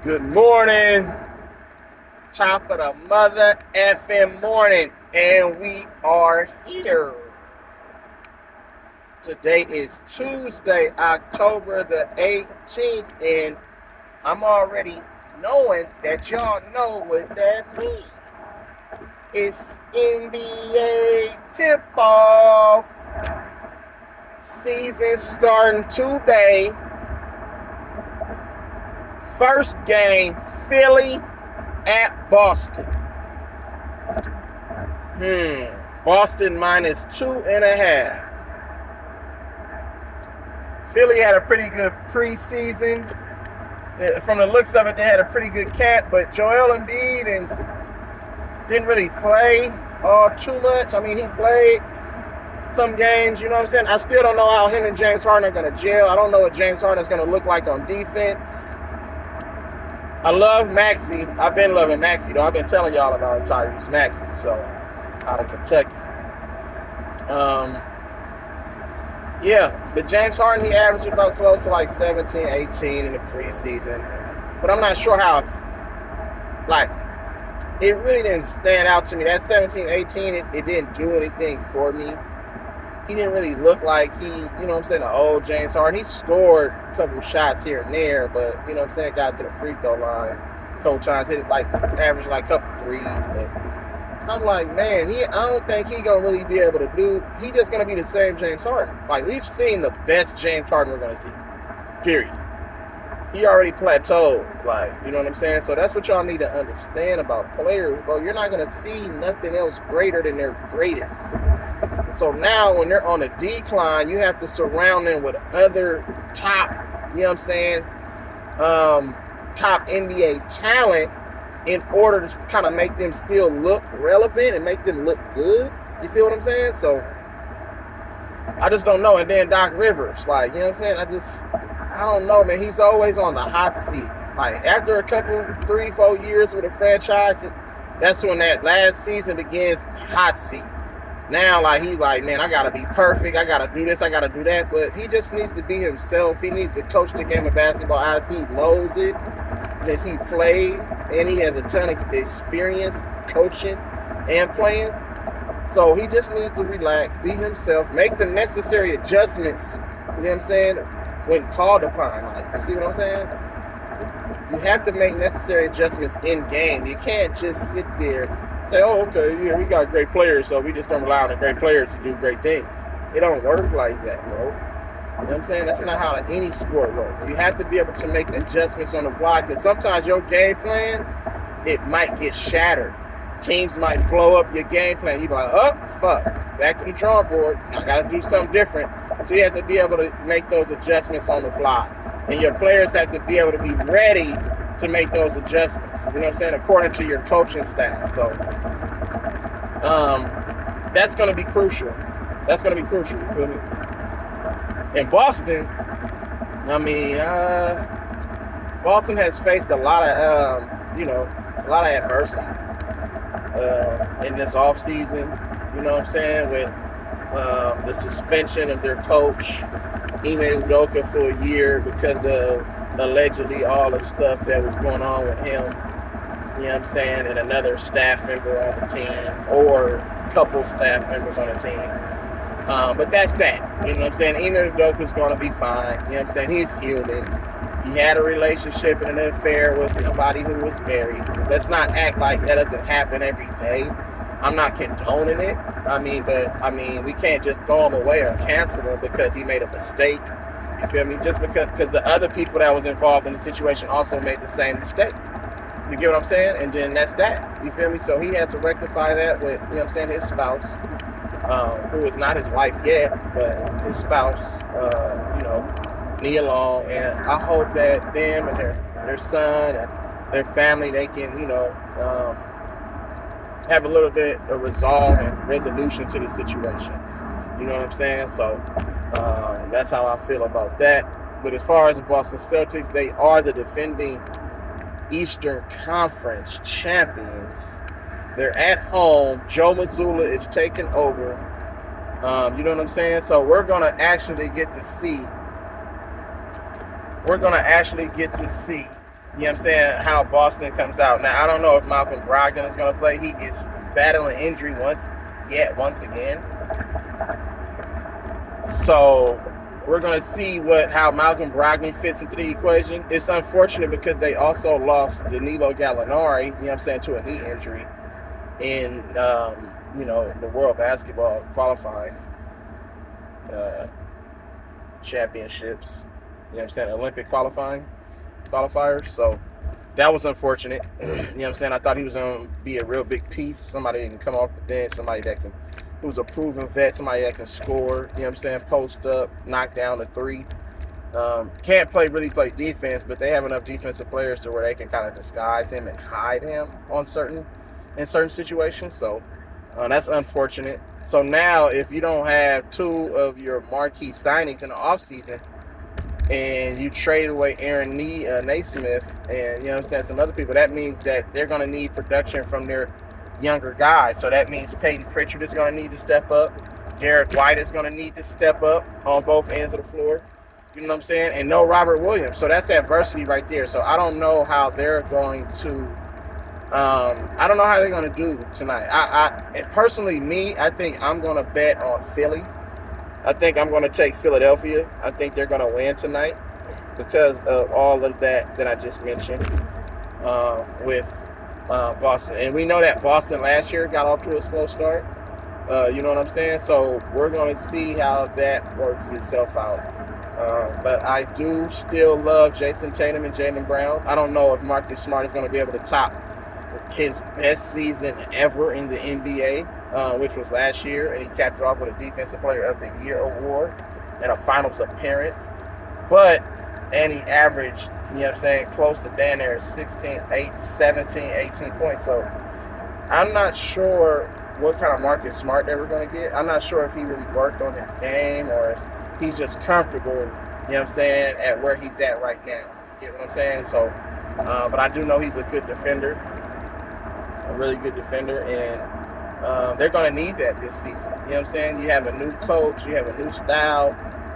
Good morning, top of the mother effing morning, and we are here. Today is Tuesday, October the 18th, and I'm already knowing that y'all know what that means. It's NBA tip-off. Season starting today. First game, Philly at Boston. Boston -2.5. Philly had a pretty good preseason. From the looks of it, they had a pretty good cat, but Joel Embiid didn't really play all too much. I mean, he played some games, you know what I'm saying? I still don't know how him and James Harden are going to gel. I don't know what James Harden is going to look like on defense. I love Maxey. I've been loving Maxey, though. I've been telling y'all about Tyrese Maxey, so out of Kentucky. But James Harden, he averaged about close to like 17, 18 in the preseason. But I'm not sure how, it really didn't stand out to me. That 17, 18, it didn't do anything for me. He didn't really look like he, you know what I'm saying, the old James Harden. He scored a couple shots here and there, but, you know what I'm saying, got to the free throw line a couple times, hit it averaged a couple threes, but I'm like, man, I don't think he's going to really be able to do, he just going to be the same James Harden. We've seen the best James Harden we're going to see, period. He already plateaued, you know what I'm saying? So that's what y'all need to understand about players, bro. You're not going to see nothing else greater than their greatest. So now when they're on a decline, you have to surround them with other top, you know what I'm saying, top NBA talent in order to kind of make them still look relevant and make them look good. You feel what I'm saying? So I just don't know. And then Doc Rivers, you know what I'm saying? I don't know, man. He's always on the hot seat. After a couple, 3-4 years with a franchise, that's when that last season begins, hot seat. Now, he's like, man, I got to be perfect. I got to do this. I got to do that. But he just needs to be himself. He needs to coach the game of basketball as he knows it since he played. And he has a ton of experience coaching and playing. So he just needs to relax, be himself, make the necessary adjustments, you know what I'm saying, when called upon. You see what I'm saying? You have to make necessary adjustments in game. You can't just sit there say, oh, okay, yeah, we got great players, so we just don't rely on the great players to do great things. It don't work like that, bro. You know what I'm saying? That's not how any sport works. You have to be able to make adjustments on the fly, because sometimes your game plan, it might get shattered. Teams might blow up your game plan. You be like, oh, fuck, back to the drawing board. I got to do something different. So you have to be able to make those adjustments on the fly. And your players have to be able to be ready to make those adjustments, you know what I'm saying, according to your coaching staff. So that's going to be crucial. That's going to be crucial, you feel me? In Boston, Boston has faced a lot of adversity in this offseason, you know what I'm saying, with the suspension of their coach, Ime Udoka, for a year because of allegedly all the stuff that was going on with him, you know what I'm saying, and another staff member on the team, or a couple staff members on the team. But that's that, you know what I'm saying? Ime Udoka's going to be fine, you know what I'm saying? He's human. He had a relationship and an affair with somebody who was married. Let's not act like that doesn't happen every day. I'm not condoning it. But we can't just throw him away or cancel him because he made a mistake. You feel me? Just because the other people that was involved in the situation also made the same mistake. You get what I'm saying? And then that's that. You feel me? So he has to rectify that with, you know what I'm saying, his spouse, who is not his wife yet, but his spouse, Nia Long. And I hope that them and their son and their family, they can, have a little bit of resolve and resolution to the situation. You know what I'm saying? So that's how I feel about that. But as far as the Boston Celtics, they are the defending Eastern Conference champions. They're at home. Joe Mazzulla is taking over. You know what I'm saying? So we're going to actually get to see you know what I'm saying, how Boston comes out. Now, I don't know if Malcolm Brogdon is going to play. He is battling injury once again. So we're going to see how Malcolm Brogdon fits into the equation. It's unfortunate because they also lost Danilo Gallinari, you know what I'm saying, to a knee injury in, the World Basketball qualifying championships, you know what I'm saying, Olympic qualifiers. So that was unfortunate. You know what I'm saying? I thought he was going to be a real big piece. Somebody that can come off the bench, somebody who's a proven vet, somebody that can score, you know what I'm saying, post up, knock down the three. Can't really play defense, but they have enough defensive players to where they can kind of disguise him and hide him in certain situations. So that's unfortunate. So now if you don't have two of your marquee signings in the offseason, and you trade away Aaron Naismith and, you know what I'm saying, some other people, that means that they're going to need production from their younger guys. So that means Peyton Pritchard is going to need to step up. Derek White is going to need to step up on both ends of the floor. You know what I'm saying? And no Robert Williams. So that's adversity right there. So I don't know how they're going to I don't know how they're going to do tonight. Personally, I think I'm going to bet on Philly. I think I'm going to take Philadelphia. I think they're going to win tonight because of all of that I just mentioned with Boston. And we know that Boston last year got off to a slow start. You know what I'm saying? So we're going to see how that works itself out. But I do still love Jason Tatum and Jaylen Brown. I don't know if Marcus Smart is going to be able to top his best season ever in the NBA, which was last year, and he capped it off with a Defensive Player of the Year award and a Finals appearance. And he averaged, you know what I'm saying, close to down there 17, 18 points. So I'm not sure what kind of Marcus Smart they were going to get. I'm not sure if he really worked on his game or if he's just comfortable, you know what I'm saying, at where he's at right now. You get what I'm saying? So, but I do know he's a good defender, a really good defender, and they're going to need that this season. You know what I'm saying? You have a new coach, you have a new style,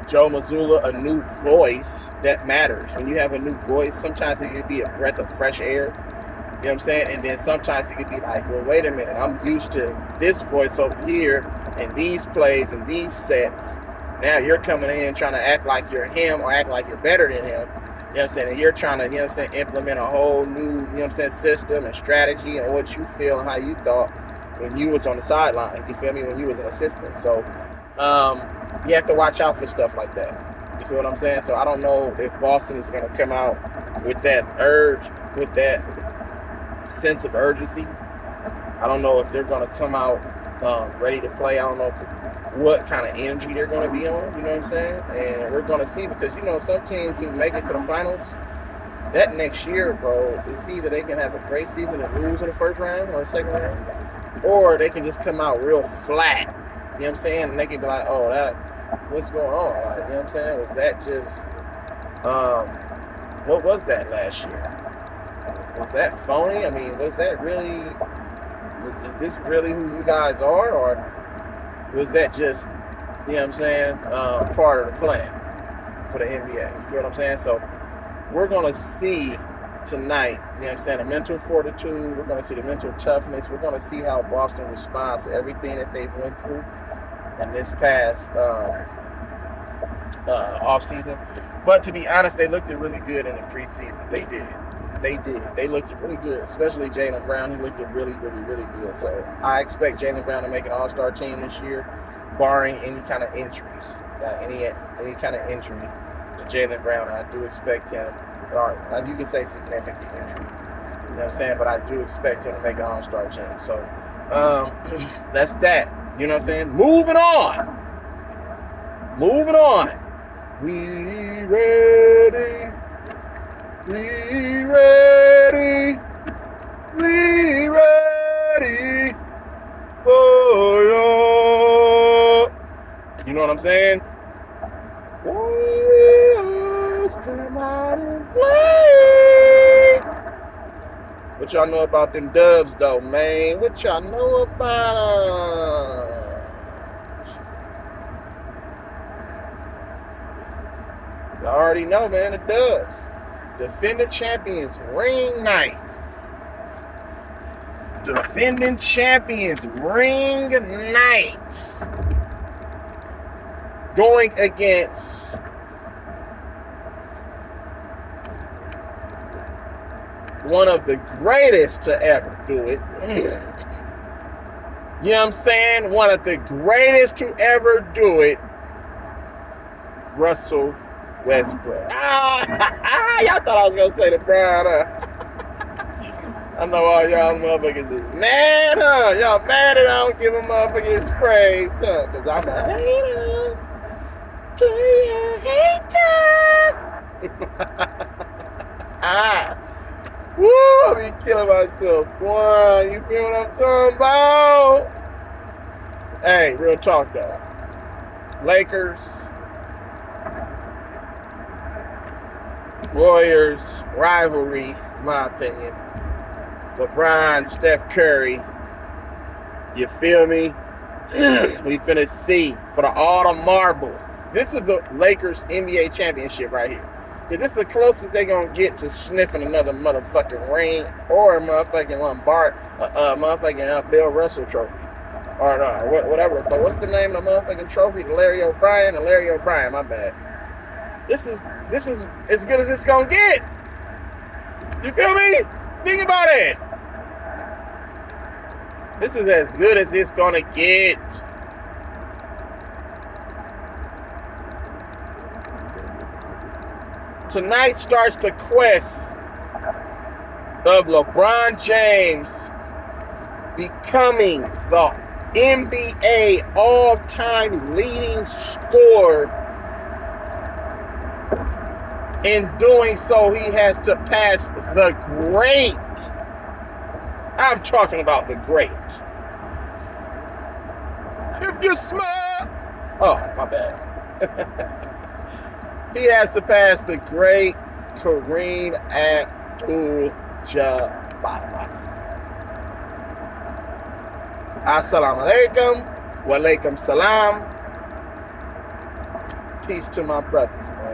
Joe Mazzulla, a new voice that matters. When you have a new voice, sometimes it could be a breath of fresh air. You know what I'm saying? And then sometimes it could be like, well, wait a minute, I'm used to this voice over here and these plays and these sets. Now you're coming in trying to act like you're him or act like you're better than him. You know what I'm saying? And you're trying to, you know what I'm saying, implement a whole new, you know what I'm saying, system and strategy and what you feel and how you thought when you was on the sideline. You feel me? When you was an assistant. So you have to watch out for stuff like that. You feel what I'm saying? So I don't know if Boston is going to come out with that urge, with that sense of urgency. I don't know if they're going to come out ready to play. I don't know what kind of energy they're going to be on, you know what I'm saying? And we're going to see because, you know, some teams who make it to the finals, that next year, bro, it's either they can have a great season and lose in the first round or the second round, or they can just come out real flat, you know what I'm saying? And they can be like, oh, what's going on? Like, you know what I'm saying? Was that just, what was that last year? Was that phony? I mean, was that really, is this really who you guys are? Or was that just, you know what I'm saying, part of the plan for the NBA? You feel what I'm saying? So we're going to see tonight, you know what I'm saying, the mental fortitude. We're going to see the mental toughness. We're going to see how Boston responds to everything that they've went through in this past offseason. But to be honest, they looked really good in the preseason. They did. They looked really good, especially Jaylen Brown. He looked really, really, really good. So I expect Jaylen Brown to make an all-star team this year, barring any kind of injuries. Any kind of injury to Jaylen Brown, I do expect him, or as you can say, significant injury. You know what I'm saying? But I do expect him to make an all-star team. So that's that. You know what I'm saying? Moving on. We ready. We ready for you. You know what I'm saying? Warriors come out and play. What y'all know about them Dubs, though, man? What y'all know about them? I already know, man, the Dubs. Defending champions ring night. Defending champions ring night. Going against one of the greatest to ever do it. You know what I'm saying? One of the greatest to ever do it. Russell Westbrook. Y'all thought I was going to say LeBron. I know all y'all motherfuckers is mad, huh? Y'all mad that I don't give a motherfucker his praise, huh? Because I'm a hater. Woo, I be killing myself. Boy, you feel what I'm talking about? Hey, real talk though. Lakers, Warriors, rivalry, in my opinion. LeBron, Steph Curry. You feel me? We finna see for all the marbles. This is the Lakers NBA championship right here. Because this is the closest they gonna get to sniffing another motherfucking ring or a motherfucking Bill Russell trophy. Or whatever the fuck. What's the name of the motherfucking trophy? Larry O'Brien? Larry O'Brien, my bad. This is as good as it's gonna get. You feel me? Think about it. This is as good as it's gonna get. Tonight starts the quest of LeBron James becoming the NBA all-time leading scorer. In doing so, he has to pass the great. I'm talking about the great. If you smile. Oh, my bad. He has to pass the great Kareem Abdul-Jabbar. Assalamu alaikum. Wa alaikum salam. Peace to my brothers, man. You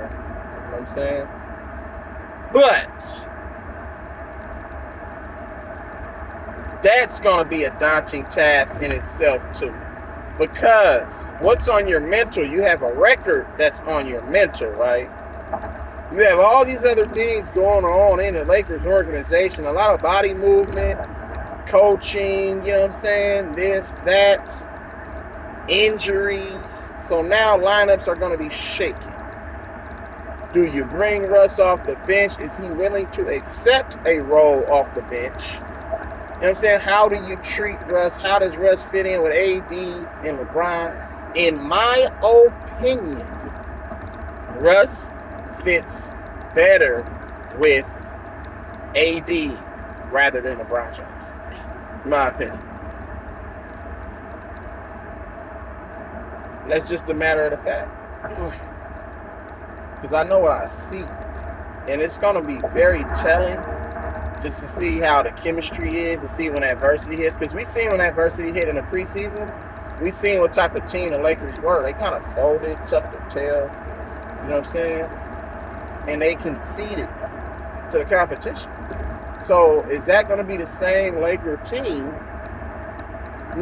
know what I'm saying? But that's going to be a daunting task in itself, too. Because what's on your mental, you have a record that's on your mental, right? You have all these other things going on in the Lakers organization. A lot of body movement, coaching, you know what I'm saying? This, that, injuries. So now lineups are going to be shaky. Do you bring Russ off the bench? Is he willing to accept a role off the bench? You know what I'm saying? How do you treat Russ? How does Russ fit in with AD and LeBron? In my opinion, Russ fits better with AD rather than LeBron James. In my opinion. And that's just a matter of the fact. Because I know what I see. And it's going to be very telling just to see how the chemistry is, to see when adversity hits. Because we seen when adversity hit in the preseason, we seen what type of team the Lakers were. They kind of folded, tucked their tail. You know what I'm saying? And they conceded to the competition. So is that going to be the same Laker team? You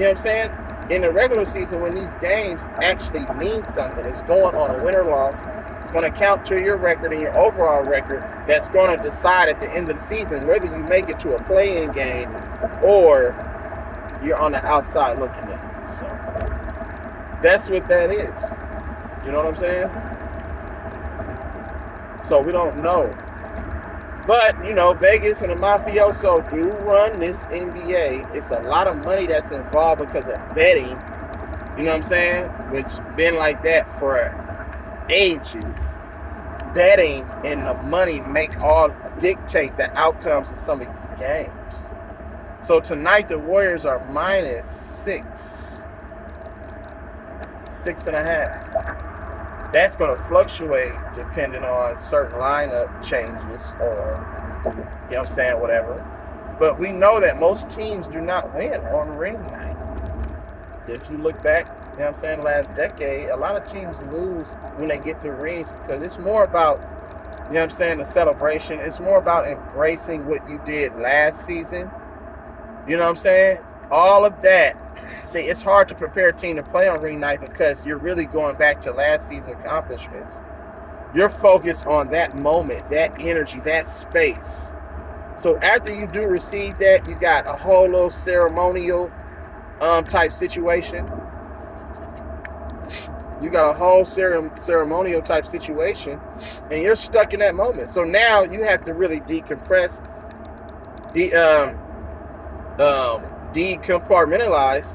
know what I'm saying? In the regular season, when these games actually mean something, it's going on a win or loss. It's going to count to your record and your overall record. That's going to decide at the end of the season whether you make it to a play-in game or you're on the outside looking in. So that's what that is. You know what I'm saying? So we don't know. But, you know, Vegas and the mafioso do run this NBA. It's a lot of money that's involved because of betting. You know what I'm saying? Which been like that for ages. Betting and the money dictate the outcomes of some of these games. So tonight the Warriors are minus 6.5. That's going to fluctuate depending on certain lineup changes or, you know what I'm saying, whatever. But we know that most teams do not win on ring night. If you look back, you know what I'm saying, last decade, a lot of teams lose when they get the rings because it's more about You know what I'm saying? The celebration. It's more about embracing what you did last season. You know what I'm saying? All of that. See, it's hard to prepare a team to play on ring night because you're really going back to last season's accomplishments. You're focused on that moment, that energy, that space. So after you do receive that, you got a whole little ceremonial type situation. You got a whole ceremonial type situation, and you're stuck in that moment. So now you have to really decompress, decompartmentalize,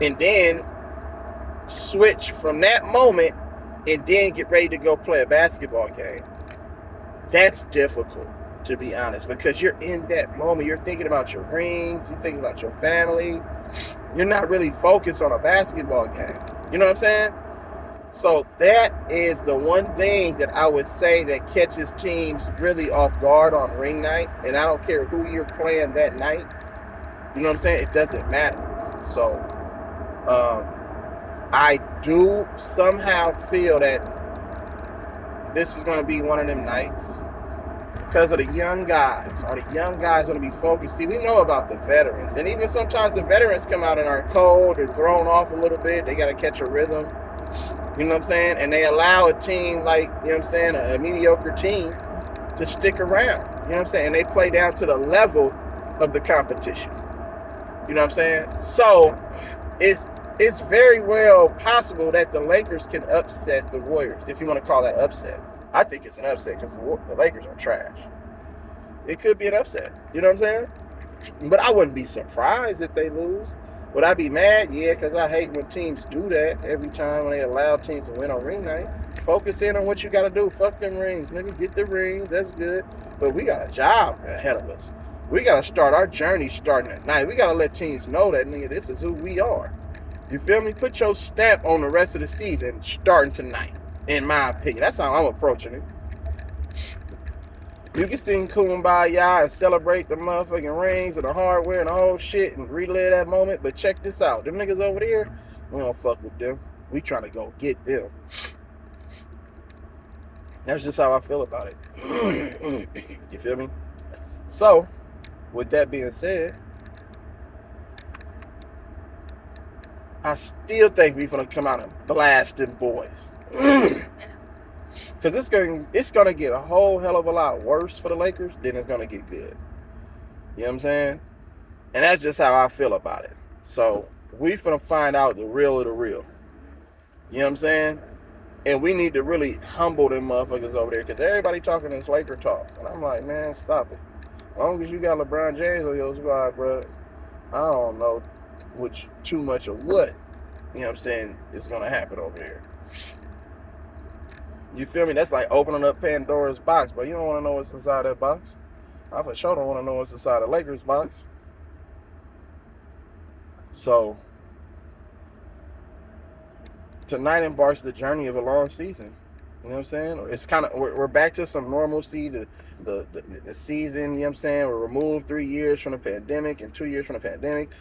and then switch from that moment, and then get ready to go play a basketball game. That's difficult, to be honest, because you're in that moment. You're thinking about your rings. You're thinking about your family. You're not really focused on a basketball game. You know what I'm saying? So that is the one thing that I would say that catches teams really off guard on ring night. And I don't care who you're playing that night. You know what I'm saying? It doesn't matter. So I do somehow feel that this is going to be one of them nights because of the young guys. Are the young guys going to be focused? See, we know about the veterans. And even sometimes the veterans come out and are cold or thrown off a little bit. They got to catch a rhythm. You know what I'm saying? And they allow a team like, you know what I'm saying, a mediocre team to stick around. You know what I'm saying? And they play down to the level of the competition. You know what I'm saying? So it's very well possible that the Lakers can upset the Warriors, if you want to call that upset. I think it's an upset because the Lakers are trash. It could be an upset. You know what I'm saying? But I wouldn't be surprised if they lose. Would I be mad? Yeah, because I hate when teams do that every time when they allow teams to win on ring night. Focus in on what you got to do. Fuck them rings, nigga. Get the rings. That's good. But we got a job ahead of us. We got to start our journey starting at night. We got to let teams know that, nigga, this is who we are. You feel me? Put your stamp on the rest of the season starting tonight, in my opinion. That's how I'm approaching it. You can sing Kumbaya and celebrate the motherfucking rings and the hardware and the whole shit and relive that moment, but check this out. Them niggas over there, we don't fuck with them. We trying to go get them. That's just how I feel about it. You feel me? So, with that being said, I still think we're gonna come out and blast them boys. Because it's gonna get a whole hell of a lot worse for the Lakers than it's gonna get good. You know what I'm saying? And that's just how I feel about it. So we finna find out the real of the real. You know what I'm saying? And we need to really humble them motherfuckers over there because everybody talking this Laker talk. And I'm like, man, stop it. As long as you got LeBron James on your squad, bro, I don't know too much of what, you know what I'm saying, is gonna happen over here. You feel me? That's like opening up Pandora's box, but you don't want to know what's inside that box. I for sure don't want to know what's inside the Lakers box. So, tonight embarks the journey of a long season. You know what I'm saying? It's kind of, we're back to some normalcy. The season, you know what I'm saying? We're removed 3 years from the pandemic and 2 years from the pandemic.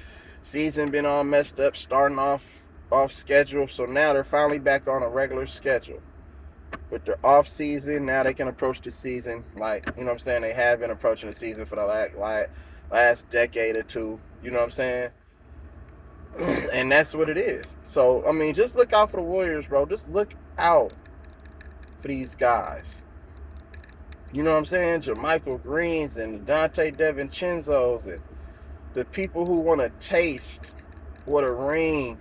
Season been all messed up, starting off schedule. So now they're finally back on a regular schedule. With their off season, now they can approach the season like, you know what I'm saying, they have been approaching the season for the last decade or two, you know what I'm saying? And that's what it is. So, I mean, just look out for the Warriors, bro. Just look out for these guys. You know what I'm saying? Jermichael Greens and Dante DiVincenzo's and the people who want to taste what a ring,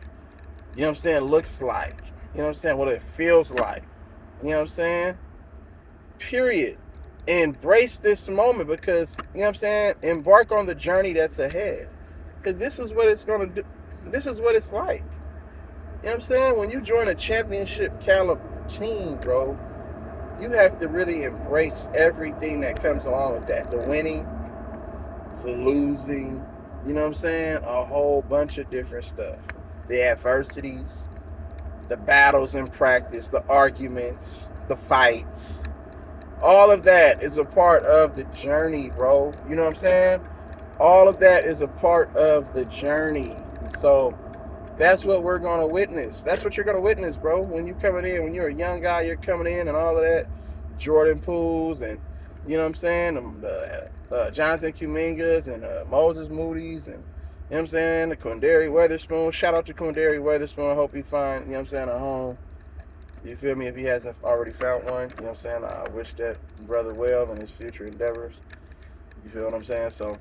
you know what I'm saying, looks like. You know what I'm saying? What it feels like. You know what I'm saying? Period. Embrace this moment because, you know what I'm saying, embark on the journey that's ahead. Because this is what it's going to do. This is what it's like. You know what I'm saying? When you join a championship caliber team, bro, you have to really embrace everything that comes along with that. The winning, the losing, you know what I'm saying? A whole bunch of different stuff. The adversities, the battles in practice, the arguments, the fights. All of that is a part of the journey, bro. You know what I'm saying? All of that is a part of the journey. So that's what we're going to witness. That's what you're going to witness, bro. When you're coming in, when you're a young guy, you're coming in and all of that. Jordan Pools and, you know what I'm saying, Jonathan Kumingas and Moses Moody's and, you know what I'm saying, the Quindary Weatherspoon. Shout out to Quindary Weatherspoon. I hope he find, you know what I'm saying, a home. You feel me? If he hasn't already found one, you know what I'm saying, I wish that brother well in his future endeavors. You feel what I'm saying? So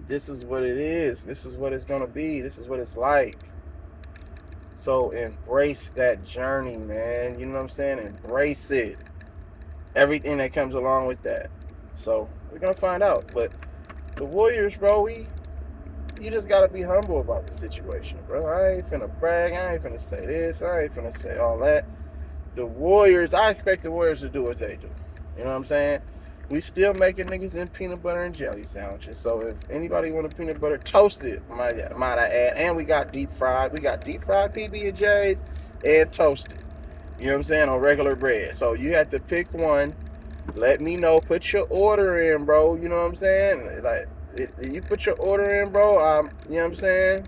this is what it is. This is what it's going to be. This is what it's like. So embrace that journey, man. You know what I'm saying? Embrace it. Everything that comes along with that. So we're going to find out. But the Warriors, bro, you just got to be humble about the situation, bro. I ain't finna brag. I ain't finna say this. I ain't finna say all that. The Warriors, I expect the Warriors to do what they do. You know what I'm saying? We still making niggas in peanut butter and jelly sandwiches. So if anybody want a peanut butter toasted, might I add, and we got deep fried. We got deep fried PB&Js and toasted. You know what I'm saying? On regular bread. So you have to pick one. Let me know. Put your order in, bro. You know what I'm saying? Like, you put your order in, bro. You know what I'm saying?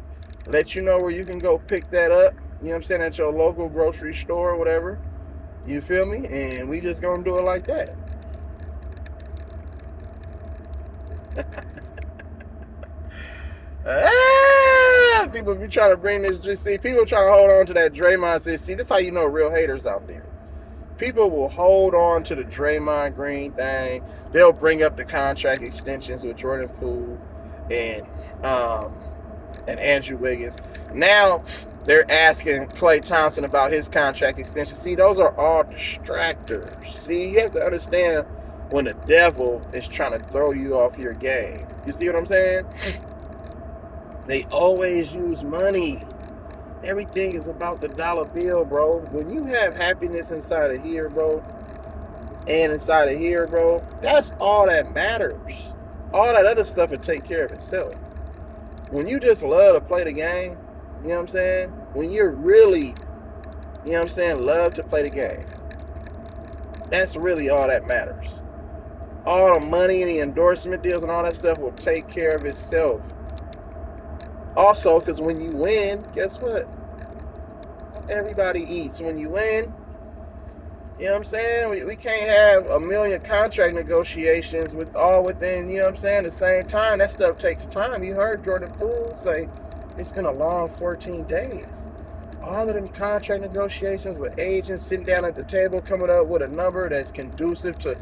Let you know where you can go pick that up. You know what I'm saying? At your local grocery store or whatever. You feel me? And we just gonna do it like that. People be trying to bring this. Just see, people trying to hold on to that Draymond. See, this is how you know real haters out there. People will hold on to the Draymond Green thing. They'll bring up the contract extensions with Jordan Poole and Andrew Wiggins. Now they're asking Klay Thompson about his contract extension. See, those are all distractors. See, you have to understand when the devil is trying to throw you off your game. You see what I'm saying? They always use money. Everything is about the dollar bill, bro. When you have happiness inside of here, bro, and inside of here, bro, that's all that matters. All that other stuff will take care of itself. When you just love to play the game, you know what I'm saying? When you're really, you know what I'm saying, love to play the game, that's really all that matters. All the money and the endorsement deals and all that stuff will take care of itself. Also, because when you win, guess what? Everybody eats. When you win, you know what I'm saying? We can't have a million contract negotiations within, you know what I'm saying, the same time. That stuff takes time. You heard Jordan Poole say it's been a long 14 days. All of them contract negotiations with agents sitting down at the table, coming up with a number that's conducive to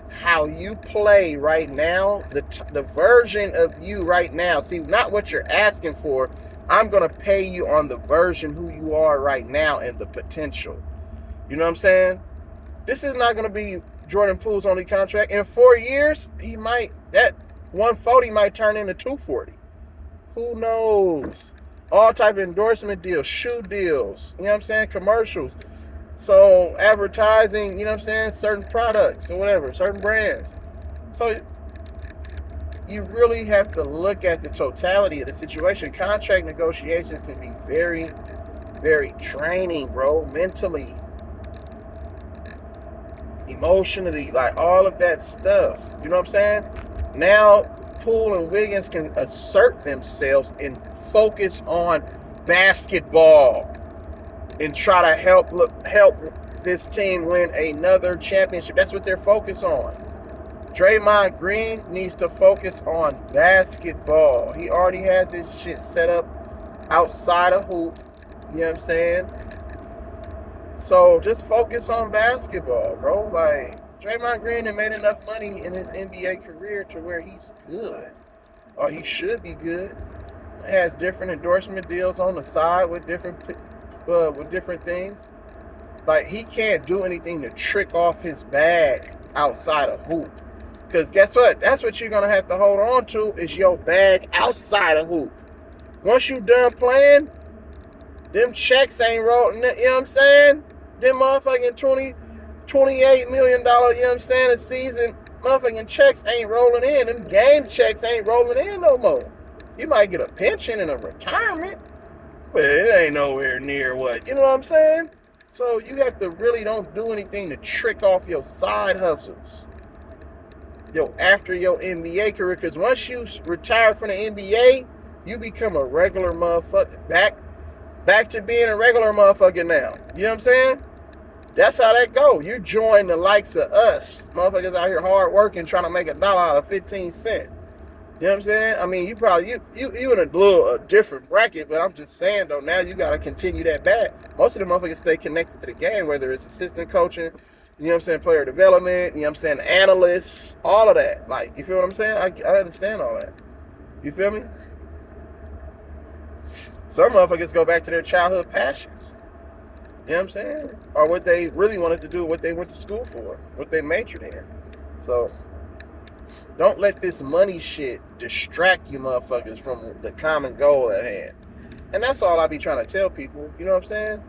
how you play right now, the version of you right now. See, not what you're asking for. I'm going to pay you on the version who you are right now and the potential. You know what I'm saying? This is not going to be Jordan Poole's only contract. In 4 years, that 140 might turn into 240. Who knows? All type of endorsement deals, shoe deals, you know what I'm saying? Commercials. So advertising, you know what I'm saying, certain products or whatever, certain brands. So you really have to look at the totality of the situation. Contract negotiations can be very, very draining, bro. Mentally, emotionally, like all of that stuff. You know what I'm saying? Now, Poole and Wiggins can assert themselves and focus on basketball and try to help this team win another championship. That's what they're focused on. Draymond Green needs to focus on basketball. He already has this shit set up outside of hoop. You know what I'm saying? So just focus on basketball, bro. Like, Draymond Green has made enough money in his NBA career to where he's good. Or he should be good. He has different endorsement deals on the side with different things. Like, he can't do anything to trick off his bag outside of hoop. Because guess what? That's what you're going to have to hold on to is your bag outside of hoop. Once you done playing, them checks ain't rolling. You know what I'm saying? Them motherfucking $28 million, you know what I'm saying, a season, motherfucking checks ain't rolling in. Them game checks ain't rolling in no more. You might get a pension and a retirement, but it ain't nowhere near what, you know what I'm saying? So you have to really don't do anything to trick off your side hustles. After your NBA career, because once you retire from the NBA, you become a regular motherfucker. Back to being a regular motherfucker now. You know what I'm saying? That's how that go. You join the likes of us. Motherfuckers out here hard working, trying to make $1 out of 15 cents. You know what I'm saying? I mean, you probably you in a little different bracket, but I'm just saying though, now you gotta continue that back. Most of the motherfuckers stay connected to the game, whether it's assistant coaching, you know what I'm saying, player development, you know what I'm saying, analysts, all of that. Like, you feel what I'm saying? I understand all that. You feel me? Some motherfuckers go back to their childhood passions. You know what I'm saying? Or what they really wanted to do, what they went to school for, what they majored in. So don't let this money shit distract you motherfuckers from the common goal at hand. And that's all I be trying to tell people. You know what I'm saying?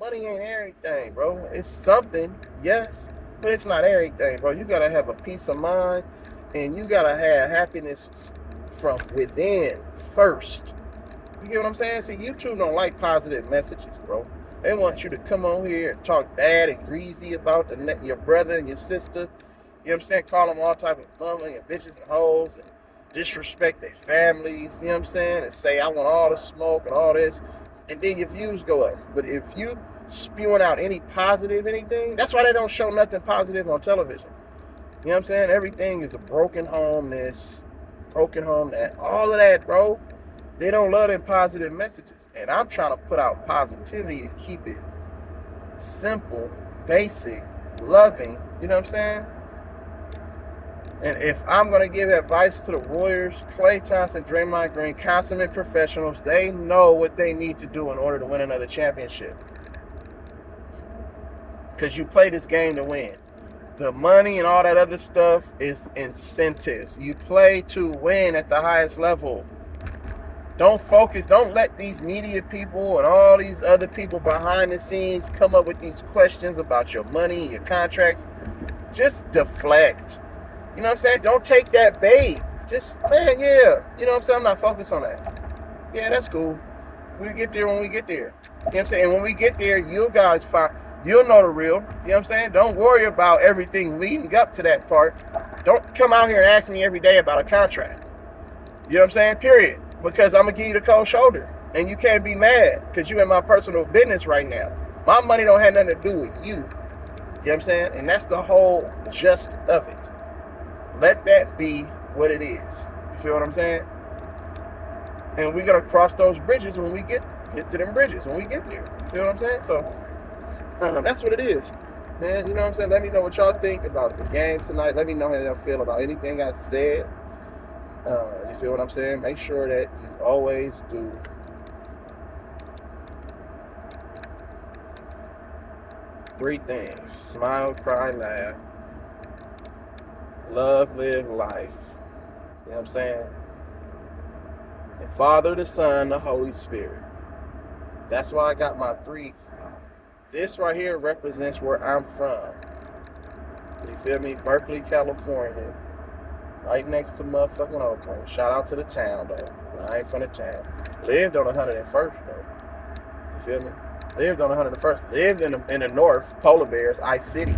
Money ain't everything, bro. It's something, yes, but it's not everything, bro. You gotta have a peace of mind, and you gotta have happiness from within first. You get what I'm saying? See, YouTube don't like positive messages, bro. They want you to come on here and talk bad and greasy about your brother and your sister. You know what I'm saying? Call them all type of mama and bitches and hoes and disrespect their families. You know what I'm saying? And say, I want all the smoke and all this. And then your views go up. But if you spewing out any positive anything, that's why they don't show nothing positive on television. You know what I'm saying? Everything is a broken home this, broken home that. All of that, bro. They don't love them positive messages. And I'm trying to put out positivity and keep it simple, basic, loving. You know what I'm saying? And if I'm going to give advice to the Warriors, Klay Thompson, Draymond Green, consummate professionals, they know what they need to do in order to win another championship. Because you play this game to win. The money and all that other stuff is incentives. You play to win at the highest level. Don't focus. Don't let these media people and all these other people behind the scenes come up with these questions about your money, your contracts. Just deflect. You know what I'm saying? Don't take that bait. Just, man, yeah. You know what I'm saying? I'm not focused on that. Yeah, that's cool. We'll get there when we get there. You know what I'm saying? And when we get there, you guys you'll know the real. You know what I'm saying? Don't worry about everything leading up to that part. Don't come out here and ask me every day about a contract. You know what I'm saying? Period. Because I'm going to give you the cold shoulder. And you can't be mad because you in my personal business right now. My money don't have nothing to do with you. You know what I'm saying? And that's the whole gist of it. Let that be what it is. You feel what I'm saying? And we're going to cross those bridges when we get to them bridges, when we get there. You feel what I'm saying? So, that's what it is. Man, you know what I'm saying? Let me know what y'all think about the game tonight. Let me know how y'all feel about anything I said. You feel what I'm saying? Make sure that you always do three things. Smile, cry, laugh. Love, live life. You know what I'm saying? And Father, the Son, the Holy Spirit. That's why I got my three. This right here represents where I'm from. You feel me? Berkeley, California. Right next to motherfucking Oakland. Shout out to the town, though. I ain't from the town. Lived on 101st, though. You feel me? Lived on 101st. Lived in the north, Polar Bears, Ice City.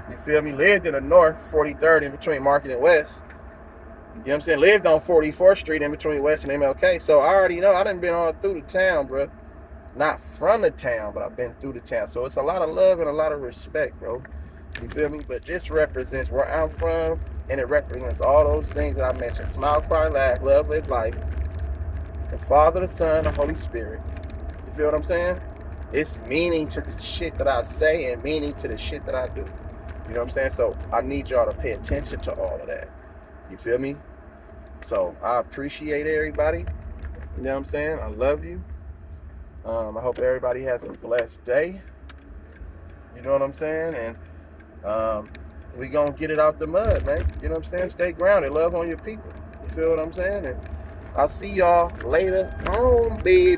You feel me? Lived in the north, 43rd, in between Market and West. You know what I'm saying? Lived on 44th Street, in between West and MLK. So I already know. I done been all through the town, bro. Not from the town, but I've been through the town. So it's a lot of love and a lot of respect, bro. You feel me? But this represents where I'm from. And it represents all those things that I mentioned. Smile, cry, laugh, love, live life. The Father, the Son, the Holy Spirit. You feel what I'm saying? It's meaning to the shit that I say and meaning to the shit that I do. You know what I'm saying? So I need y'all to pay attention to all of that. You feel me? So I appreciate everybody. You know what I'm saying? I love you. I hope everybody has a blessed day. You know what I'm saying? And we gonna get it out the mud, man. You know what I'm saying? Stay grounded. Love on your people. You feel what I'm saying? And I'll see y'all later on, baby.